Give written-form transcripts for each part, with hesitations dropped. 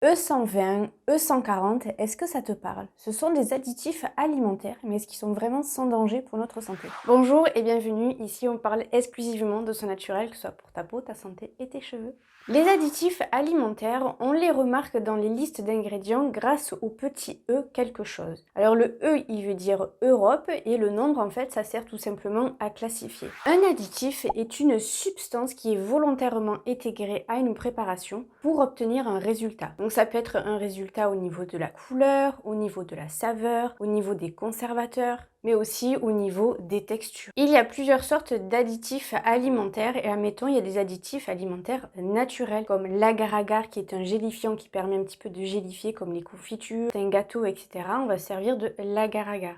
E120, E140, est-ce que ça te parle? Ce sont des additifs alimentaires, mais est-ce qu'ils sont vraiment sans danger pour notre santé? Bonjour et bienvenue, ici on parle exclusivement de son naturel, que ce soit pour ta peau, ta santé et tes cheveux. Les additifs alimentaires, on les remarque dans les listes d'ingrédients grâce au petit E quelque chose. Alors le E, il veut dire Europe et le nombre, en fait, ça sert tout simplement à classifier. Un additif est une substance qui est volontairement intégrée à une préparation pour obtenir un résultat. Donc ça peut être un résultat au niveau de la couleur, au niveau de la saveur, au niveau des conservateurs, mais aussi au niveau des textures. Il y a plusieurs sortes d'additifs alimentaires et admettons, il y a des additifs alimentaires naturels comme l'agar-agar qui est un gélifiant qui permet un petit peu de gélifier comme les confitures, un gâteau, etc. On va servir de l'agar-agar.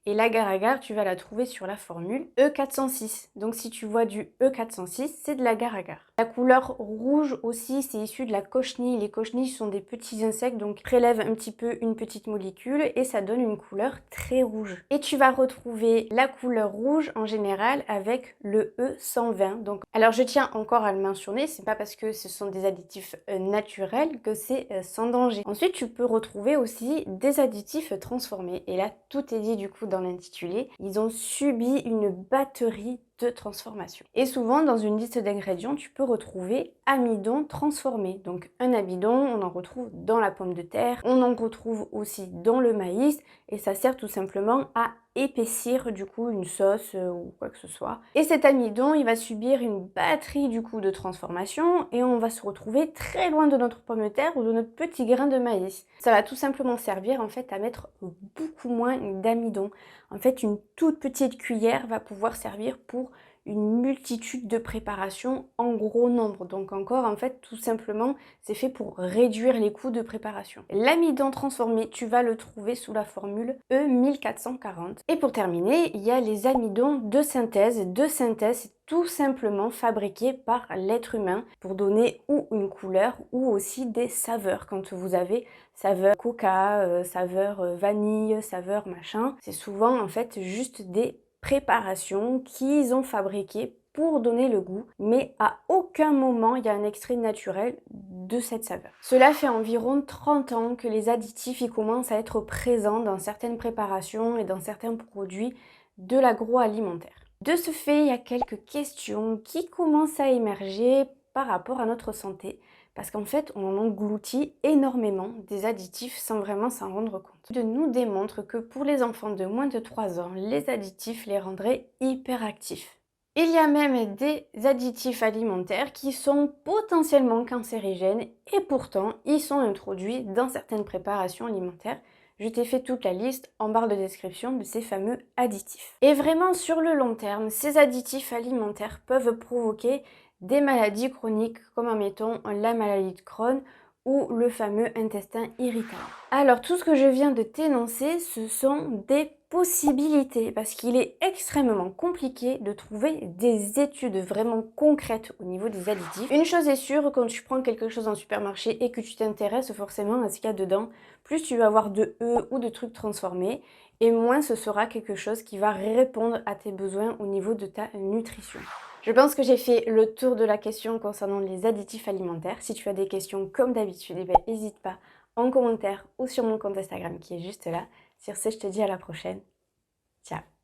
Et l'agar-agar, tu vas la trouver sur la formule E406. Donc si tu vois du E406, c'est de l'agar-agar. La couleur rouge aussi, c'est issu de la cochenille. Les cochenilles sont des petits insectes, donc prélèvent un petit peu une petite molécule et ça donne une couleur très rouge. Et tu vas retrouver la couleur rouge en général avec le E120. Donc, alors je tiens encore à le mentionner, c'est pas parce que ce sont des additifs naturels que c'est sans danger. Ensuite, tu peux retrouver aussi des additifs transformés. Et là, tout est dit du coup dans l'intitulé. Ils ont subi une batterie de transformation. Et souvent, dans une liste d'ingrédients, tu peux retrouver amidon transformé. Donc un amidon, on en retrouve dans la pomme de terre, on en retrouve aussi dans le maïs, et ça sert tout simplement à épaissir du coup une sauce ou quoi que ce soit. Et cet amidon, il va subir une batterie du coup de transformation et on va se retrouver très loin de notre pomme de terre ou de notre petit grain de maïs. Ça va tout simplement servir en fait à mettre beaucoup moins d'amidon. En fait, une toute petite cuillère va pouvoir servir pour une multitude de préparations en gros nombre. Donc encore, en fait, tout simplement, c'est fait pour réduire les coûts de préparation. L'amidon transformé, tu vas le trouver sous la formule E1440. Et pour terminer, il y a les amidons de synthèse. De synthèse, c'est tout simplement fabriqué par l'être humain pour donner ou une couleur ou aussi des saveurs. Quand vous avez saveur coca, saveur vanille, saveur machin, c'est souvent en fait juste des préparations qu'ils ont fabriquées pour donner le goût, mais à aucun moment il y a un extrait naturel de cette saveur. Cela fait environ 30 ans que les additifs y commencent à être présents dans certaines préparations et dans certains produits de l'agroalimentaire. De ce fait, il y a quelques questions qui commencent à émerger par rapport à notre santé, parce qu'en fait, on en engloutit énormément des additifs sans vraiment s'en rendre compte. De nous démontre que pour les enfants de moins de 3 ans, les additifs les rendraient hyperactifs. Il y a même des additifs alimentaires qui sont potentiellement cancérigènes et pourtant ils sont introduits dans certaines préparations alimentaires. Je t'ai fait toute la liste en barre de description de ces fameux additifs. Et vraiment sur le long terme, ces additifs alimentaires peuvent provoquer des maladies chroniques comme admettons la maladie de Crohn ou le fameux intestin irritable. Alors tout ce que je viens de t'énoncer, ce sont des possibilités parce qu'il est extrêmement compliqué de trouver des études vraiment concrètes au niveau des additifs. Une chose est sûre, quand tu prends quelque chose en supermarché et que tu t'intéresses forcément à ce qu'il y a dedans, plus tu vas avoir de E ou de trucs transformés et moins ce sera quelque chose qui va répondre à tes besoins au niveau de ta nutrition. Je pense que j'ai fait le tour de la question concernant les additifs alimentaires. Si tu as des questions comme d'habitude, n'hésite pas en commentaire ou sur mon compte Instagram qui est juste là. Sur ce, je te dis à la prochaine. Ciao!